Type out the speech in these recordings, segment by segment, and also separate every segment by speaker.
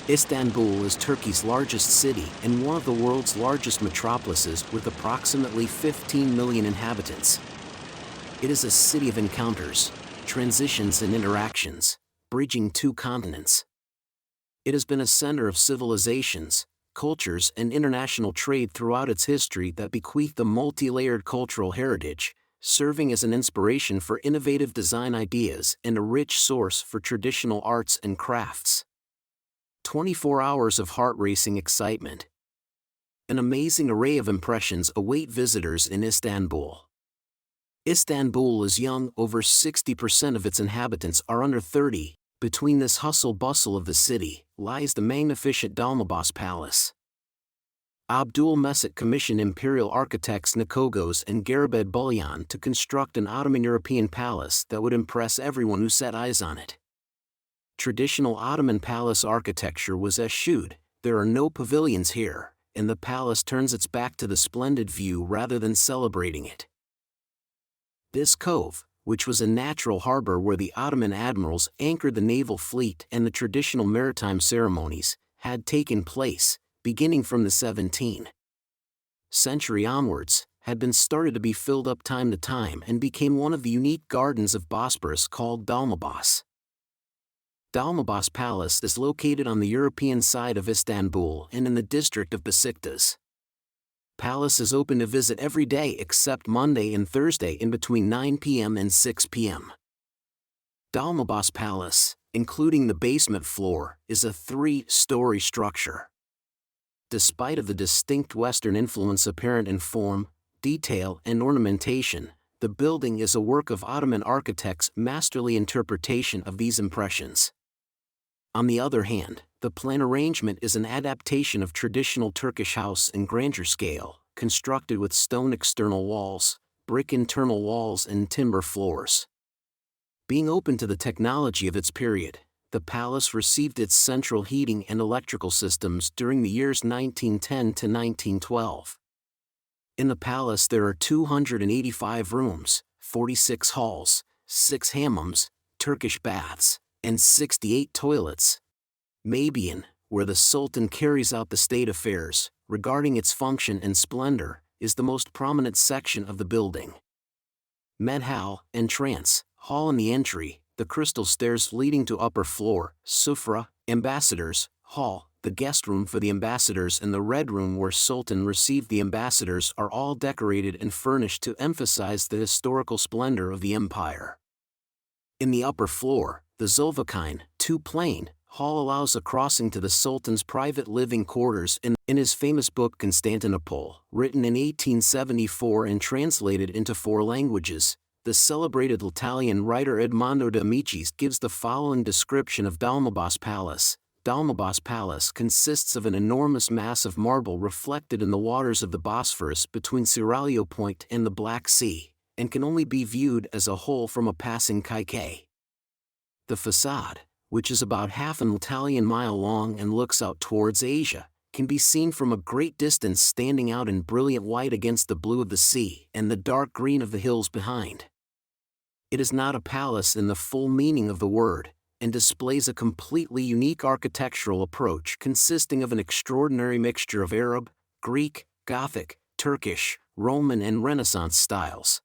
Speaker 1: Istanbul is Turkey's largest city and one of the world's largest metropolises with approximately 15 million inhabitants. It is a city of encounters, transitions and interactions, bridging two continents. It has been a center of civilizations, cultures and international trade throughout its history that bequeath a multi-layered cultural heritage, serving as an inspiration for innovative design ideas and a rich source for traditional arts and crafts. 24 hours of heart-racing excitement. An amazing array of impressions await visitors in Istanbul. Istanbul is young, over 60% of its inhabitants are under 30. Between this hustle-bustle of the city lies the magnificent Dolmabahce Palace. Abdul Mesut commissioned imperial architects Nikogos and Garibed Bulyan to construct an Ottoman European palace that would impress everyone who set eyes on it. Traditional Ottoman palace architecture was eschewed. There are no pavilions here, and the palace turns its back to the splendid view rather than celebrating it. This cove, which was a natural harbor where the Ottoman admirals anchored the naval fleet and the traditional maritime ceremonies, had taken place, beginning from the 17th century onwards, had been started to be filled up time to time and became one of the unique gardens of Bosporus called Dolmabahce. Dolmabahce Palace is located on the European side of Istanbul and in the district of Besiktas. Palace is open to visit every day except Monday and Thursday in between 9 p.m. and 6 p.m. Dolmabahce Palace, including the basement floor, is a 3-story structure. Despite of the distinct Western influence apparent in form, detail and ornamentation, the building is a work of Ottoman architects' masterly interpretation of these impressions. On the other hand, the plan arrangement is an adaptation of traditional Turkish house in grandeur scale, constructed with stone external walls, brick internal walls and timber floors. Being open to the technology of its period, the palace received its central heating and electrical systems during the years 1910 to 1912. In the palace there are 285 rooms, 46 halls, 6 hammams, Turkish baths, and 68 toilets. Maybian, where the Sultan carries out the state affairs, regarding its function and splendor, is the most prominent section of the building. Medhal, entrance, hall in the entry, the crystal stairs leading to upper floor, Sufra, ambassadors, hall, the guest room for the ambassadors and the red room where Sultan received the ambassadors are all decorated and furnished to emphasize the historical splendor of the empire. In the upper floor, the Zulfikine, 2-plane, hall allows a crossing to the Sultan's private living quarters. In his famous book Constantinople, written in 1874 and translated into 4 languages, the celebrated Italian writer Edmondo de Amicis gives the following description of Dolmabahce Palace. Dolmabahce Palace consists of an enormous mass of marble reflected in the waters of the Bosphorus between Seraglio Point and the Black Sea, and can only be viewed as a whole from a passing quay. The facade, which is about half an Italian mile long and looks out towards Asia, can be seen from a great distance, standing out in brilliant white against the blue of the sea and the dark green of the hills behind. It is not a palace in the full meaning of the word, and displays a completely unique architectural approach consisting of an extraordinary mixture of Arab, Greek, Gothic, Turkish, Roman and Renaissance styles.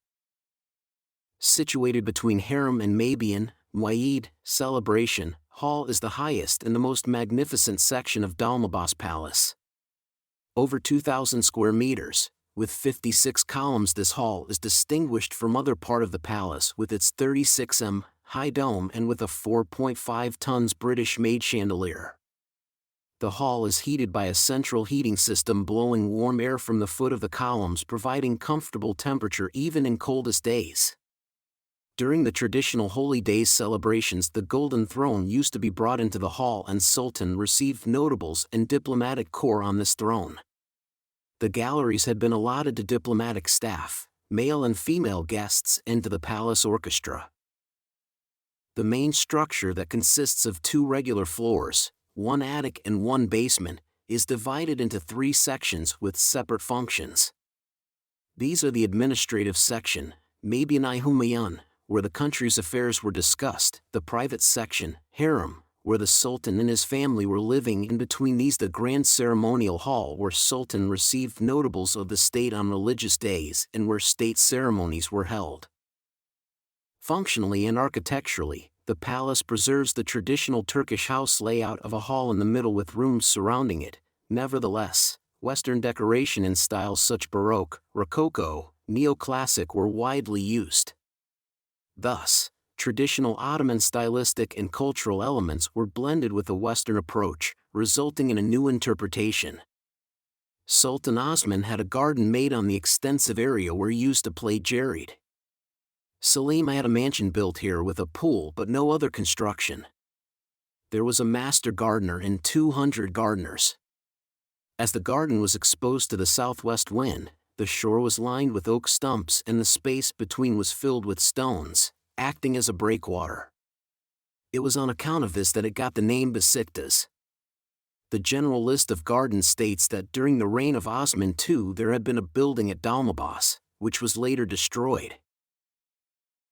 Speaker 1: Situated between Harem and Maybian, Muayyid, Celebration, Hall is the highest and the most magnificent section of Dolmabahce Palace. Over 2,000 square meters, with 56 columns, this hall is distinguished from other part of the palace with its 36 high dome and with a 4.5 tons British-made chandelier. The hall is heated by a central heating system blowing warm air from the foot of the columns, providing comfortable temperature even in coldest days. During the traditional Holy Days celebrations, the Golden Throne used to be brought into the hall and Sultan received notables and diplomatic corps on this throne. The galleries had been allotted to diplomatic staff, male and female guests, and to the palace orchestra. The main structure, that consists of 2 regular floors, 1 attic and 1 basement, is divided into 3 sections with separate functions. These are the administrative section, Maybian-i Humayun, where the country's affairs were discussed, the private section, Harem, where the Sultan and his family were living, and between these the grand ceremonial hall where Sultan received notables of the state on religious days and where state ceremonies were held. Functionally and architecturally, the palace preserves the traditional Turkish house layout of a hall in the middle with rooms surrounding it. Nevertheless, Western decoration in styles such Baroque, Rococo, Neoclassic were widely used. Thus, traditional Ottoman stylistic and cultural elements were blended with a Western approach, resulting in a new interpretation. Sultan Osman had a garden made on the extensive area where he used to play Jarid. Selim had a mansion built here with a pool but no other construction. There was a master gardener and 200 gardeners. As the garden was exposed to the southwest wind, the shore was lined with oak stumps and the space between was filled with stones, acting as a breakwater. It was on account of this that it got the name Besiktas. The general list of gardens states that during the reign of Osman II there had been a building at Dolmabahce, which was later destroyed.